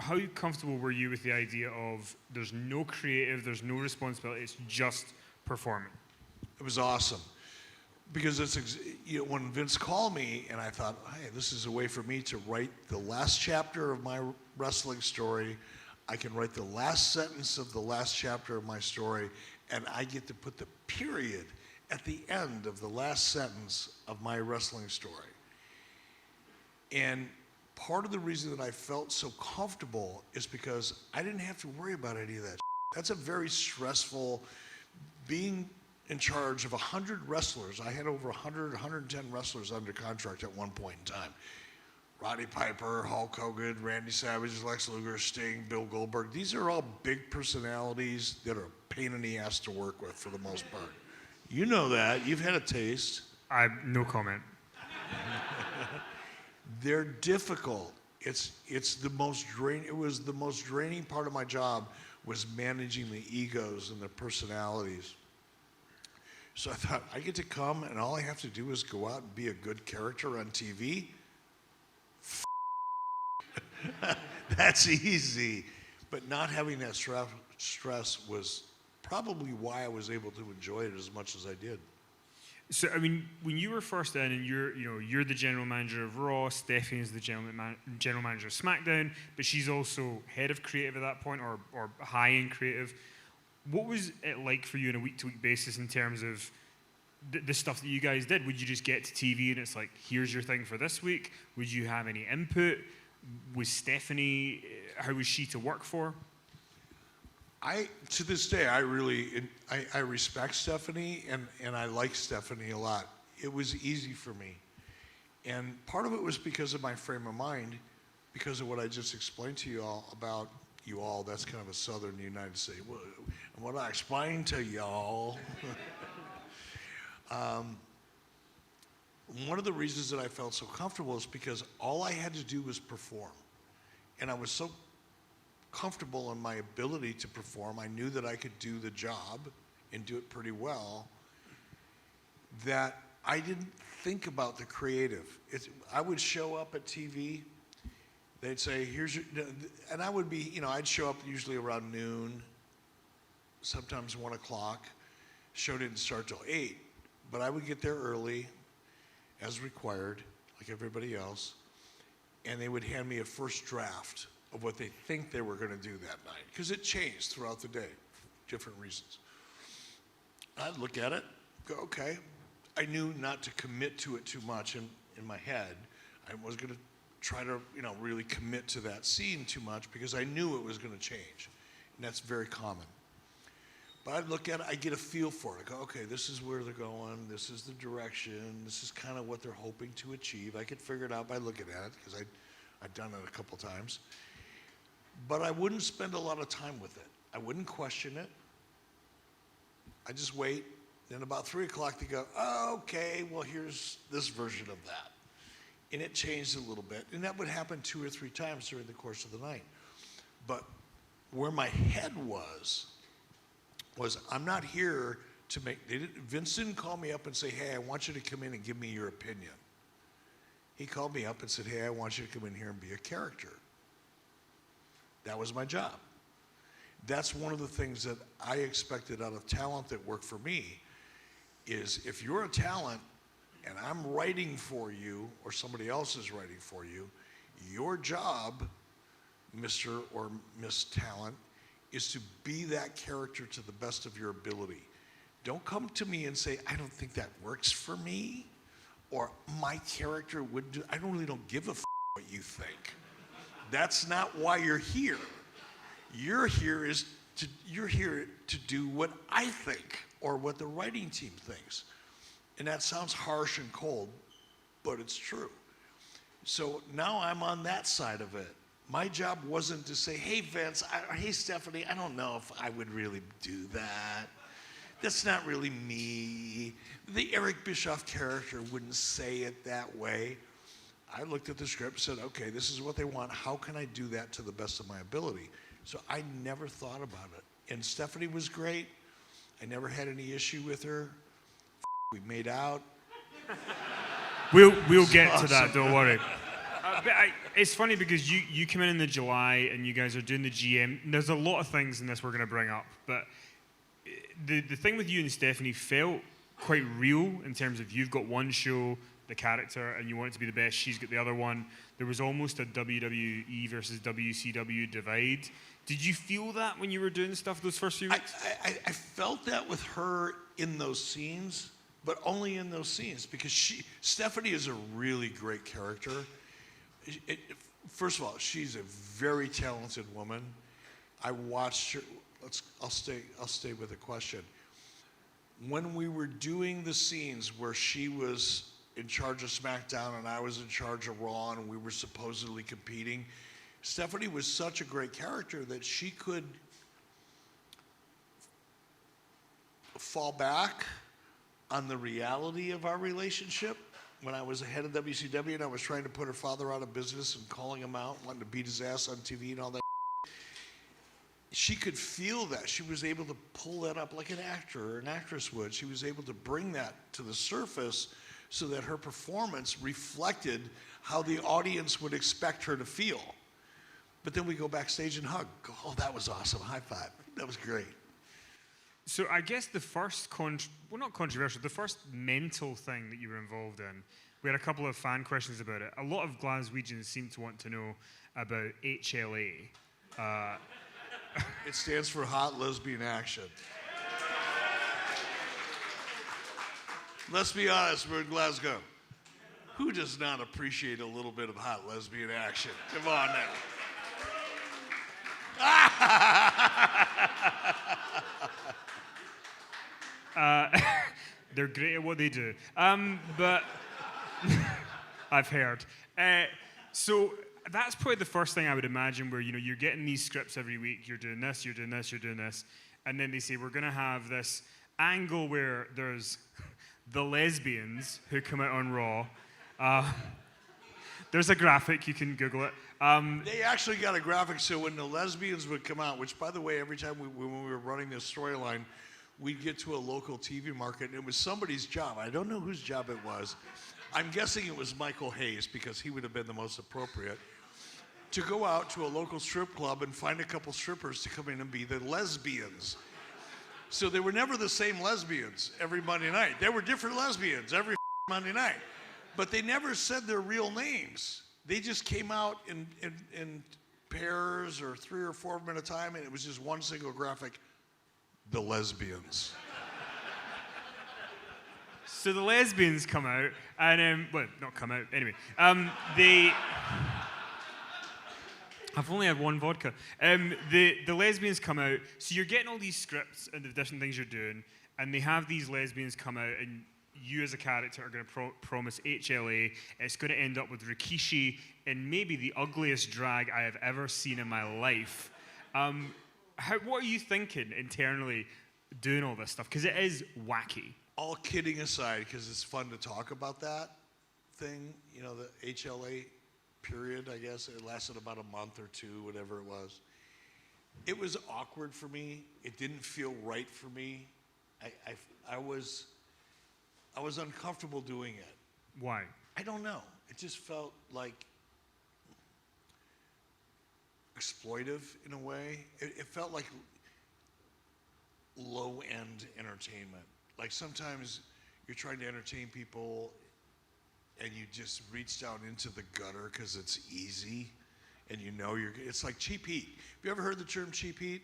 how comfortable were you with the idea of there's no creative, there's no responsibility, it's just performing? It was awesome. Because when Vince called me and I thought, hey, this is a way for me to write the last chapter of my wrestling story. I can write the last sentence of the last chapter of my story, and I get to put the period at the end of the last sentence of my wrestling story. And part of the reason that I felt so comfortable is because I didn't have to worry about any of that. That's a very stressful, being in charge of 100 wrestlers. I had over 110 wrestlers under contract at one point in time. Roddy Piper, Hulk Hogan, Randy Savage, Lex Luger, Sting, Bill Goldberg. These are all big personalities that are a pain in the ass to work with for the most part. You know that. You've had a taste. No comment. They're difficult. It's the most it was the most draining part of my job was managing the egos and the personalities. So I thought, I get to come and all I have to do is go out and be a good character on TV? That's easy. But not having that stress was probably why I was able to enjoy it as much as I did. So, I mean, when you were first in, and you're the general manager of Raw, Stephanie's the general manager of SmackDown, but she's also head of creative at that point, or high-end creative. What was it like for you on a week-to-week basis in terms of the stuff that you guys did? Would you just get to TV and it's like, here's your thing for this week? Would you have any input? Was Stephanie, how was she to work for? To this day, I respect Stephanie, and I like Stephanie a lot. It was easy for me. And part of it was because of my frame of mind, because of what I just explained to you all about you all. That's kind of a southern United States. What I explained to y'all. One of the reasons that I felt so comfortable is because all I had to do was perform. And I was so comfortable in my ability to perform. I knew that I could do the job and do it pretty well, that I didn't think about the creative. I would show up at TV, they'd say, here's your, and I would be, I'd show up usually around noon, sometimes 1 o'clock. Show didn't start till 8, but I would get there early, as required, like everybody else, and they would hand me a first draft of what they think they were going to do that night, because it changed throughout the day, for different reasons. I'd look at it, go, okay. I knew not to commit to it too much in my head. I was going to try to, really commit to that scene too much because I knew it was going to change, and that's very common. But I'd look at it, I get a feel for it. I go, okay, this is where they're going, this is the direction, this is kind of what they're hoping to achieve. I could figure it out by looking at it, because I'd done it a couple times. But I wouldn't spend a lot of time with it. I wouldn't question it. I just wait. Then about 3 o'clock they go, oh, okay, well, here's this version of that. And it changed a little bit. And that would happen 2 or 3 times during the course of the night. But where my head was I'm not here to Vince didn't call me up and say, hey, I want you to come in and give me your opinion. He called me up and said, hey, I want you to come in here and be a character. That was my job. That's one of the things that I expected out of talent that worked for me, is if you're a talent and I'm writing for you or somebody else is writing for you, your job, Mr. or Miss Talent, is to be that character to the best of your ability. Don't come to me and say, I don't think that works for me, or my character would do. I really don't give a what you think. That's not why you're here. You're here to do what I think, or what the writing team thinks. And that sounds harsh and cold, but it's true. So now I'm on that side of it. My job wasn't to say, hey, Vince, hey, Stephanie, I don't know if I would really do that. That's not really me. The Eric Bischoff character wouldn't say it that way. I looked at the script and said, okay, this is what they want. How can I do that to the best of my ability? So I never thought about it. And Stephanie was great. I never had any issue with her. We made out. We'll get to that, don't worry. It's funny because you come in the July and you guys are doing the GM. There's a lot of things in this we're going to bring up, but the thing with you and Stephanie felt quite real in terms of you've got one show, the character, and you want it to be the best. She's got the other one. There was almost a WWE versus WCW divide. Did you feel that when you were doing stuff those first few weeks? I felt that with her in those scenes, but only in those scenes because Stephanie is a really great character. First of all, she's a very talented woman. I watched her. I'll stay with a question. When we were doing the scenes where she was in charge of SmackDown and I was in charge of Raw and we were supposedly competing, Stephanie was such a great character that she could fall back on the reality of our relationship. When I was the head of WCW and I was trying to put her father out of business and calling him out, wanting to beat his ass on TV and all that, she could feel that. She was able to pull that up like an actor or an actress would. She was able to bring that to the surface so that her performance reflected how the audience would expect her to feel. But then we go backstage and hug. Oh, that was awesome. High five. That was great. So I guess the first, not controversial, the first mental thing that you were involved in, we had a couple of fan questions about it. A lot of Glaswegians seem to want to know about HLA. It stands for Hot Lesbian Action. Let's be honest, we're in Glasgow. Who does not appreciate a little bit of hot lesbian action? Come on now. They're great at what they do. But I've heard. So that's probably the first thing I would imagine where, you're getting these scripts every week. You're doing this, you're doing this, you're doing this. And then they say, we're going to have this angle where there's the lesbians who come out on Raw. There's a graphic. You can Google it. They actually got a graphic, so when the lesbians would come out, which, by the way, every time when we were running this storyline, we'd get to a local TV market, and it was somebody's job. I don't know whose job it was. I'm guessing it was Michael Hayes, because he would have been the most appropriate, to go out to a local strip club and find a couple strippers to come in and be the lesbians. So they were never the same lesbians every Monday night. There were different lesbians every Monday night. But they never said their real names. They just came out in pairs or 3 or 4 of them at a time, and it was just one single graphic, the lesbians. So the lesbians come out, and, well, not come out, anyway. I've only had one vodka. The lesbians come out, so you're getting all these scripts and the different things you're doing, and they have these lesbians come out, and you as a character are going to promise HLA. It's going to end up with Rikishi in maybe the ugliest drag I have ever seen in my life. What are you thinking internally doing all this stuff? Because it is wacky. All kidding aside, because it's fun to talk about that thing, the HLA period, I guess. It lasted about a month or two, whatever it was. It was awkward for me. It didn't feel right for me. I was uncomfortable doing it. Why? I don't know. It just felt like exploitive in a way. It felt like low-end entertainment. Like sometimes you're trying to entertain people and you just reach down into the gutter because it's easy and it's like cheap heat. Have you ever heard the term cheap heat?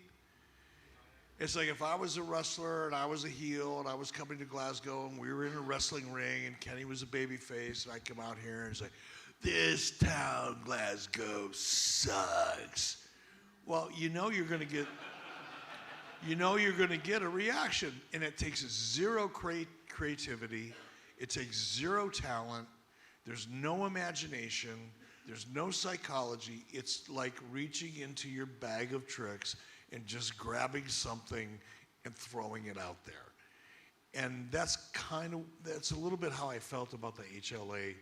It's like if I was a wrestler and I was a heel and I was coming to Glasgow and we were in a wrestling ring and Kenny was a babyface and I come out here and it's like, this town, Glasgow, sucks. Well, you're going to get a reaction, and it takes zero creativity. It takes zero talent. There's no imagination. There's no psychology. It's like reaching into your bag of tricks and just grabbing something and throwing it out there. And that's a little bit how I felt about the HLA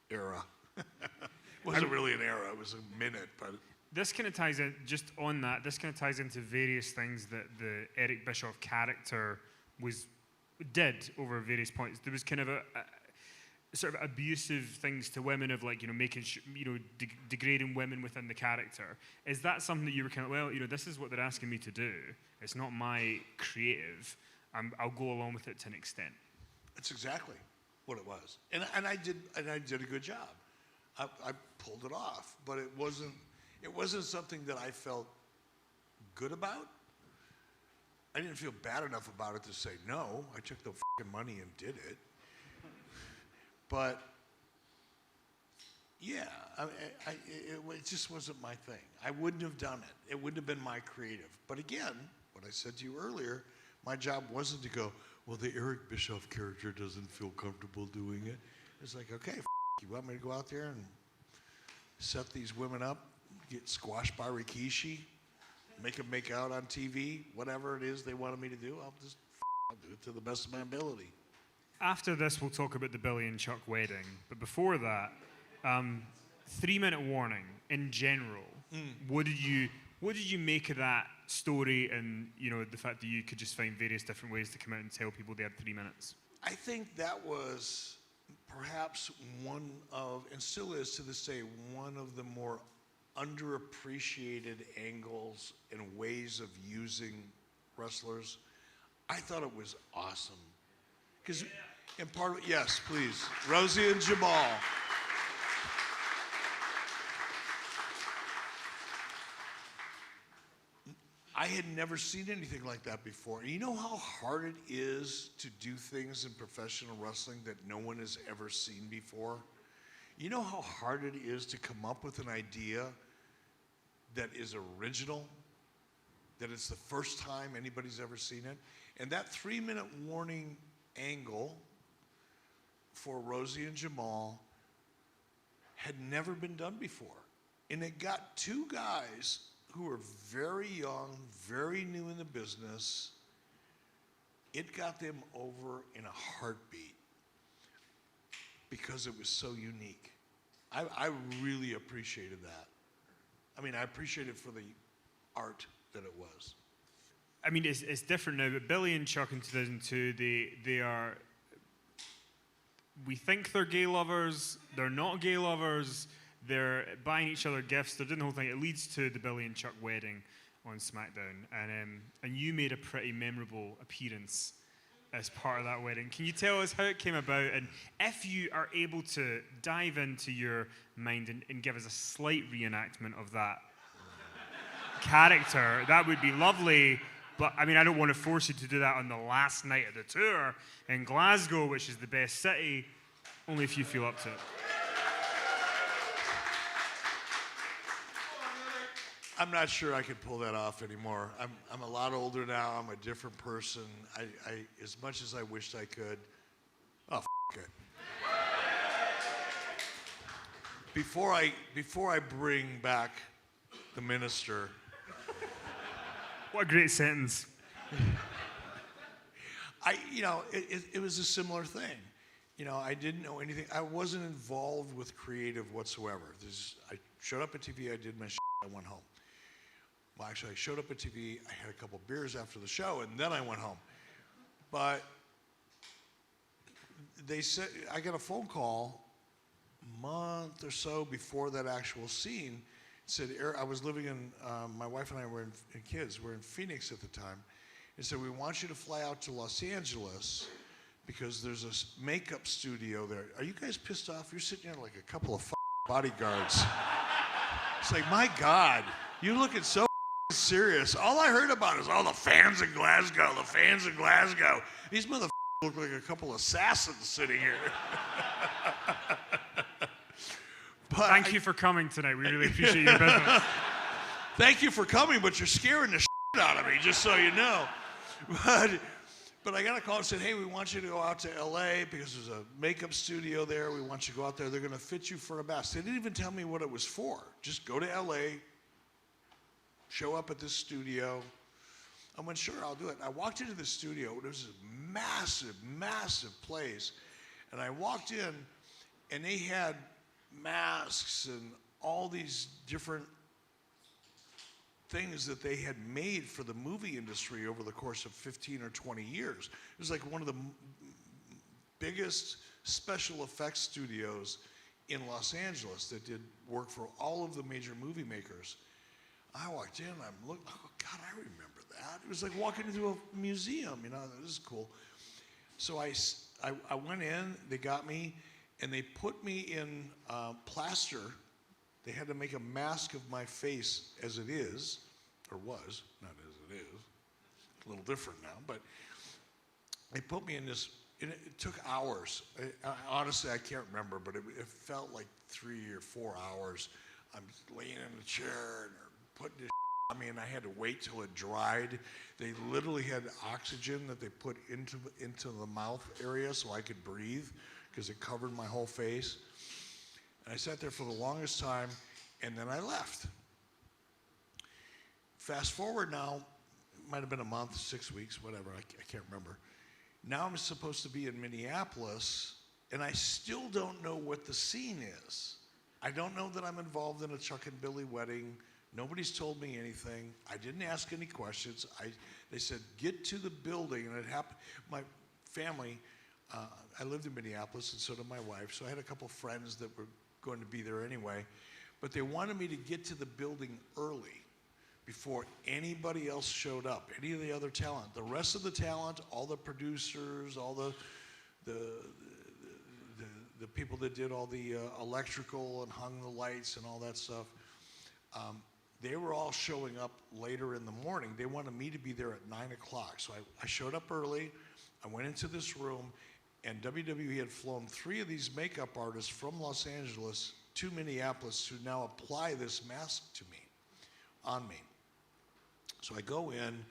era. It wasn't really an era, it was a minute, but... This kind of ties in, just on that, this kind of ties into various things that the Eric Bischoff character did over various points. There was kind of sort of abusive things to women of like, making, degrading women within the character. Is that something that you were kind of, well, this is what they're asking me to do. It's not my creative. I'll go along with it to an extent. That's exactly what it was. And I did a good job. I pulled it off, but it wasn't something that I felt good about. I didn't feel bad enough about it to say no. I took the fucking money and did it. But yeah, it just wasn't my thing. I wouldn't have done it. It wouldn't have been my creative. But again, what I said to you earlier, my job wasn't to go, well, the Eric Bischoff character doesn't feel comfortable doing it. It's like, okay, you want me to go out there and set these women up, get squashed by Rikishi, make them make out on TV, whatever it is they wanted me to do, I'll do it to the best of my ability. After this, we'll talk about the Billy and Chuck wedding. But before that, 3-minute warning in general. What did you make of that story, and the fact that you could just find various different ways to come out and tell people they had 3 minutes? I think that was perhaps one of, and still is to this day, one of the more underappreciated angles and ways of using wrestlers. I thought it was awesome. Because in part of it, yes, please, Rosie and Jamal. I had never seen anything like that before. You know how hard it is to do things in professional wrestling that no one has ever seen before? You know how hard it is to come up with an idea that is original, that it's the first time anybody's ever seen it? And that 3-minute warning angle for Rosie and Jamal had never been done before. And it got two guys who were very young, very new in the business. It got them over in a heartbeat because it was so unique. I really appreciated that. I mean, I appreciate it for the art that it was. I mean, it's different now, but Billy and Chuck in 2002, they are, we think they're gay lovers, they're not gay lovers, they're buying each other gifts, they're doing the whole thing. It leads to the Billy and Chuck wedding on SmackDown, and you made a pretty memorable appearance as part of that wedding. Can you tell us how it came about, and if you are able to dive into your mind and give us a slight reenactment of that character, that would be lovely. But I mean, I don't want to force you to do that on the last night of the tour in Glasgow, which is the best city, only if you feel up to it. I'm not sure I could pull that off anymore. I'm a lot older now. I'm a different person. I as much as I wished I could. Oh, it. Before I bring back the minister. What a great sentence. It was a similar thing. I didn't know anything. I wasn't involved with creative whatsoever. I showed up at TV. I did my shit. I went home. Well, actually, I showed up at TV, I had a couple beers after the show, and then I went home. But they said, I got a phone call a month or so before that actual scene. It said, I was living in, my wife and I were in kids, were in Phoenix at the time. It said, we want you to fly out to Los Angeles because there's a makeup studio there. Are you guys pissed off? You're sitting there like a couple of bodyguards. It's like, my God, you're looking so serious. All I heard about is all the fans in Glasgow, the fans in Glasgow. These motherfuckers look like a couple of assassins sitting here. Thank you for coming tonight. We really appreciate your business. Thank you for coming, but you're scaring the shit out of me, just so you know. But I got a call and said, hey, we want you to go out to LA because there's a makeup studio there. We want you to go out there. They're going to fit you for a mask. They didn't even tell me what it was for. Just go to LA, show up at this studio. I went, sure, I'll do it. I walked into the studio. It was a massive, massive place. And I walked in, and they had masks and all these different things that they had made for the movie industry over the course of 15 or 20 years. It was like one of the biggest special effects studios in Los Angeles that did work for all of the major movie makers. I walked in, I'm looking, oh God, I remember that. It was like walking into a museum, you know, this is cool. So I went in, they got me, and they put me in plaster. They had to make a mask of my face as it is, or was, not as it is. It's a little different now, but they put me in this, it took hours. Honestly, I can't remember, but it felt like 3 or 4 hours. I'm laying in the chair and putting this on me, and I had to wait till it dried. They literally had oxygen that they put into the mouth area so I could breathe because it covered my whole face. And I sat there for the longest time, and then I left. Fast forward now, it might have been a month, 6 weeks, whatever, I can't remember. Now I'm supposed to be in Minneapolis, and I still don't know what the scene is. I don't know that I'm involved in a Chuck and Billy wedding. Nobody's told me anything. I didn't ask any questions. They said, get to the building, and it happened. My family, I lived in Minneapolis, and so did my wife, so I had a couple friends that were going to be there anyway, but they wanted me to get to the building early before anybody else showed up, any of the other talent. The rest of the talent, all the producers, all the people that did all the electrical and hung the lights and all that stuff, they were all showing up later in the morning. They wanted me to be there at 9 o'clock. So I showed up early. I went into this room, and WWE had flown 3 of these makeup artists from Los Angeles to Minneapolis to now apply this mask to me, on me. So I go in,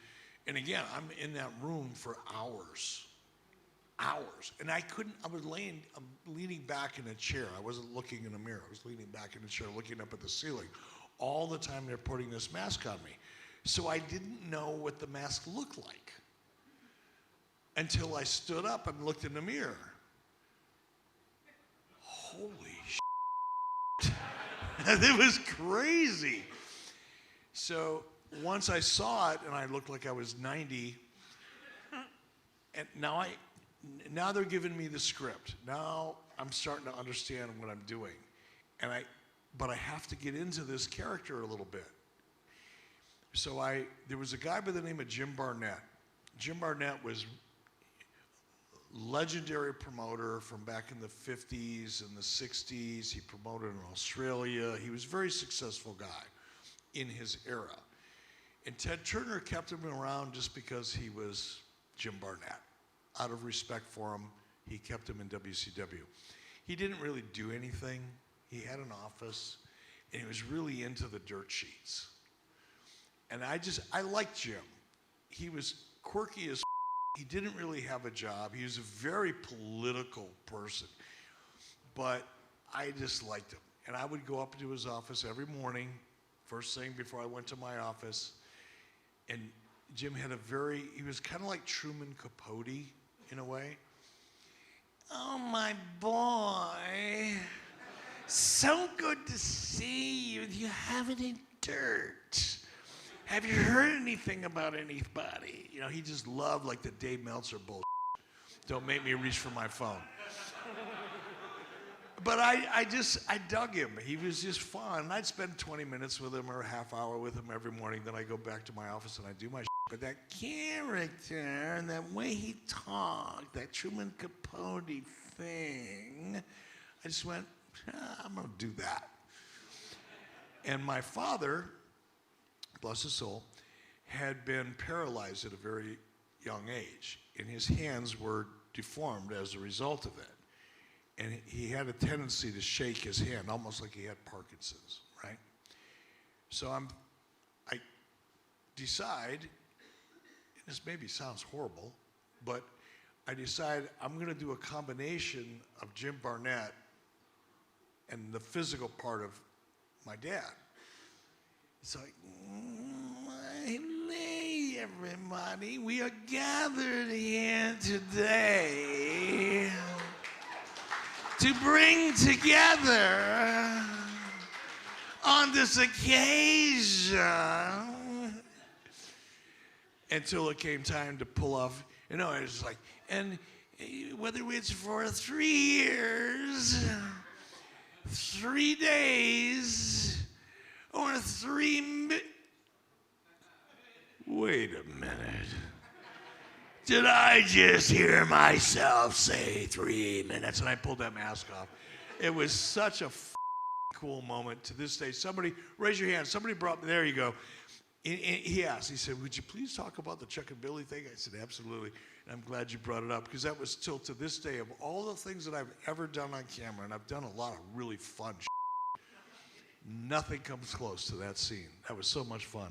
and again, I'm in that room for hours. And I was leaning back in a chair. I wasn't looking in a mirror. I was leaning back in a chair, looking up at the ceiling. All the time they're putting this mask on me. So I didn't know what the mask looked like until I stood up and looked in the mirror. Holy shit. It was crazy. So once I saw it and I looked like I was 90, and now they're giving me the script. Now I'm starting to understand what I'm doing. But I have to get into this character a little bit. So there was a guy by the name of Jim Barnett. Jim Barnett was legendary promoter from back in the 50s and the 60s. He promoted in Australia. He was a very successful guy in his era. And Ted Turner kept him around just because he was Jim Barnett. Out of respect for him, he kept him in WCW. He didn't really do anything. He had an office, and he was really into the dirt sheets. And I liked Jim. He was quirky as he didn't really have a job. He was a very political person, but I just liked him. And I would go up to his office every morning, first thing before I went to my office, and Jim had he was kind of like Truman Capote in a way. Oh, my boy. So good to see you. Do you have any dirt? Have you heard anything about anybody? You know, he just loved like the Dave Meltzer bullshit. Don't make me reach for my phone. But I dug him. He was just fun. I'd spend 20 minutes with him or a half hour with him every morning. Then I go back to my office and I do my shit. But that character and that way he talked, that Truman Capote thing, I just went, I'm going to do that. And my father, bless his soul, had been paralyzed at a very young age, and his hands were deformed as a result of it. And he had a tendency to shake his hand, almost like he had Parkinson's, right? So I decide, and this maybe sounds horrible, but I decide I'm going to do a combination of Jim Barnett and the physical part of my dad. It's like, hey, everybody, we are gathered here today to bring together on this occasion. Until it came time to pull off, you know, it was like, and whether it's for 3 years, 3 days, or wait a minute. Did I just hear myself say 3 minutes? And I pulled that mask off. It was such a cool moment to this day. Somebody, raise your hand. Somebody brought me, there you go. He asked, he said, would you please talk about the Chuck and Billy thing? I said, absolutely. And I'm glad you brought it up, because that was still to this day, of all the things that I've ever done on camera, and I've done a lot of really fun nothing comes close to that scene. That was so much fun.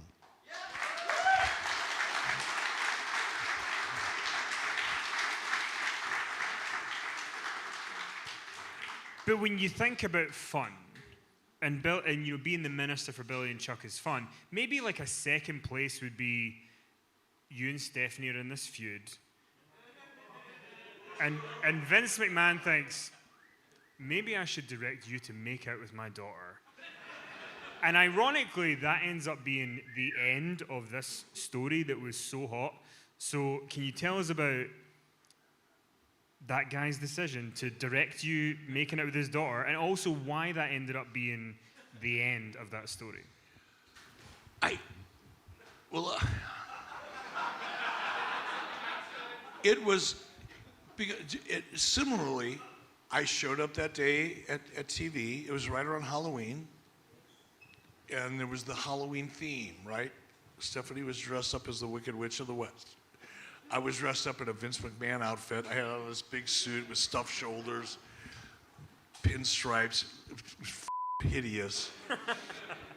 But when you think about fun, and you know, being the minister for Billy and Chuck is fun, maybe like a second place would be you and Stephanie are in this feud. And Vince McMahon thinks, maybe I should direct you to make out with my daughter. And ironically, that ends up being the end of this story that was so hot. So can you tell us about that guy's decision to direct you making out with his daughter, and also why that ended up being the end of that story? It was, because similarly, I showed up that day at TV. It was right around Halloween, and there was the Halloween theme, right? Stephanie was dressed up as the Wicked Witch of the West. I was dressed up in a Vince McMahon outfit. I had on this big suit with stuffed shoulders, pinstripes. It was hideous.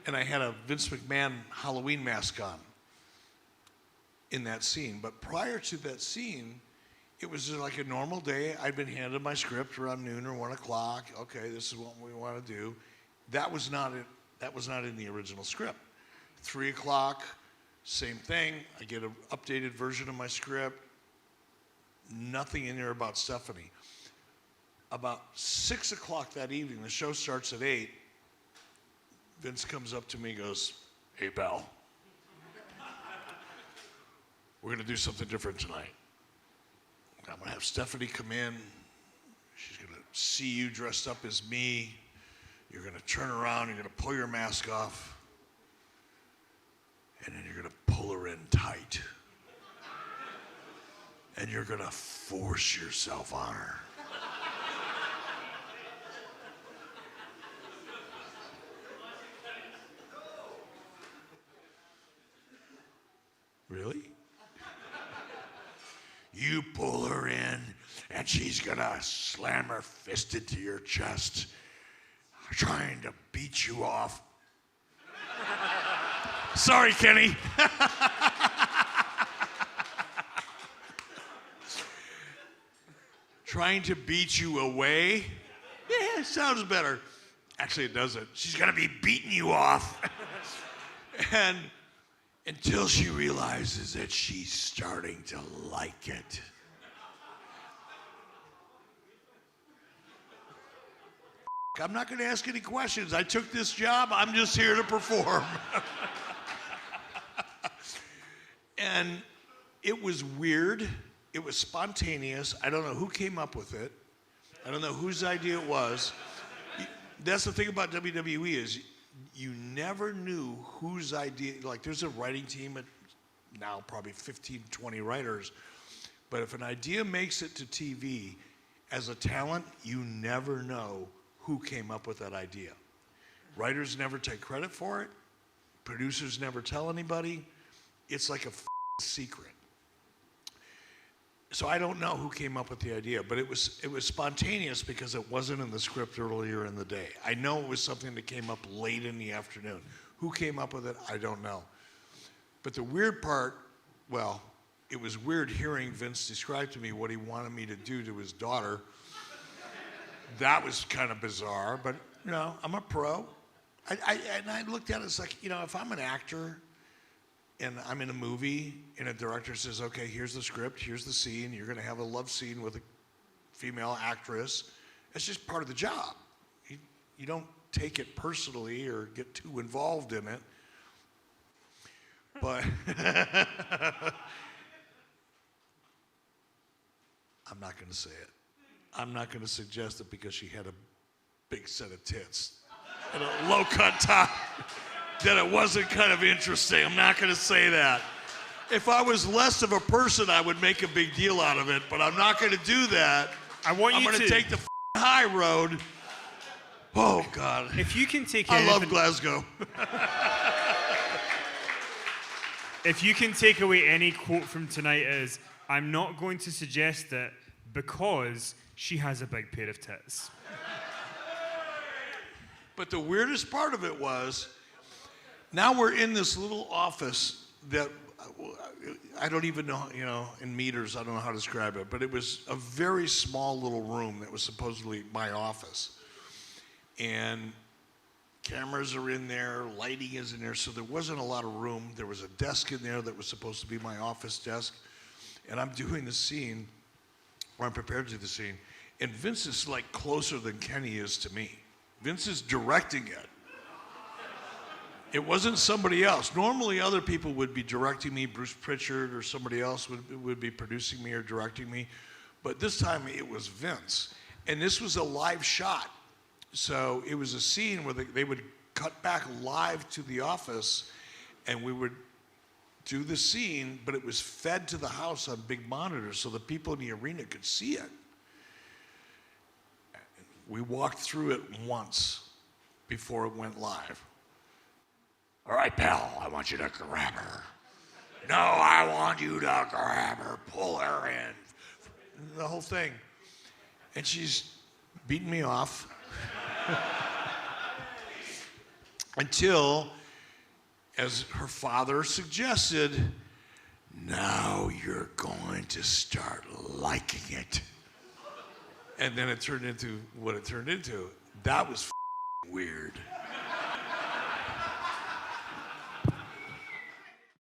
And I had a Vince McMahon Halloween mask on in that scene. But prior to that scene, it was just like a normal day. I'd been handed my script around noon or 1 o'clock. Okay, this is what we want to do. That was not it. That was not in the original script. 3 o'clock. Same thing. I get an updated version of my script. Nothing in there about Stephanie. About 6 o'clock that evening, the show starts at 8. Vince comes up to me and goes, hey, pal, we're going to do something different tonight. I'm going to have Stephanie come in. She's going to see you dressed up as me. You're going to turn around. You're going to pull your mask off. And then you're going to pull her in tight. And you're going to force yourself on her. Really? You pull her in, and she's going to slam her fist into your chest, trying to beat you off. Sorry, Kenny. Trying to beat you away? Yeah, sounds better. Actually, it doesn't. She's going to be beating you off. And until she realizes that she's starting to like it. I'm not going to ask any questions. I took this job. I'm just here to perform. And it was weird. It was spontaneous. I don't know who came up with it. I don't know whose idea it was. That's the thing about WWE is you never knew whose idea. Like there's a writing team at now probably 15, 20 writers. But if an idea makes it to TV, as a talent, you never know who came up with that idea. Writers never take credit for it. Producers never tell anybody. It's like a secret. So I don't know who came up with the idea, but it was spontaneous because it wasn't in the script earlier in the day. I know it was something that came up late in the afternoon. Who came up with it? I don't know. But the weird part, well, it was weird hearing Vince describe to me what he wanted me to do to his daughter. That was kind of bizarre, but you know, I'm a pro. And I looked at it as like, you know, if I'm an actor and I'm in a movie and a director says, okay, here's the script, here's the scene, you're going to have a love scene with a female actress. It's just part of the job. You don't take it personally or get too involved in it. But I'm not going to say it. I'm not going to suggest it because she had a big set of tits and a low-cut top, that it wasn't kind of interesting. I'm not going to say that. If I was less of a person, I would make a big deal out of it, but I'm not going to do that. I'm going to take the high road. Oh, God. If you can take I love Glasgow. If you can take away any quote from tonight is, I'm not going to suggest it because she has a big pair of tits. But the weirdest part of it was, now we're in this little office that I don't even know, in meters, I don't know how to describe it, but it was a very small little room that was supposedly my office. And cameras are in there, lighting is in there, so there wasn't a lot of room. There was a desk in there that was supposed to be my office desk. And I'm doing the scene, or I'm prepared to do the scene, and Vince is like closer than Kenny is to me. Vince is directing it. It wasn't somebody else. Normally other people would be directing me, Bruce Pritchard or somebody else would be producing me or directing me. But this time it was Vince. And this was a live shot. So it was a scene where they would cut back live to the office and we would do the scene, but it was fed to the house on big monitors so the people in the arena could see it. We walked through it once before it went live. All right, pal, I want you to grab her. No, I want you to grab her, pull her in. The whole thing. And she's beating me off. Until, as her father suggested, now you're going to start liking it. And then it turned into what it turned into. That was weird.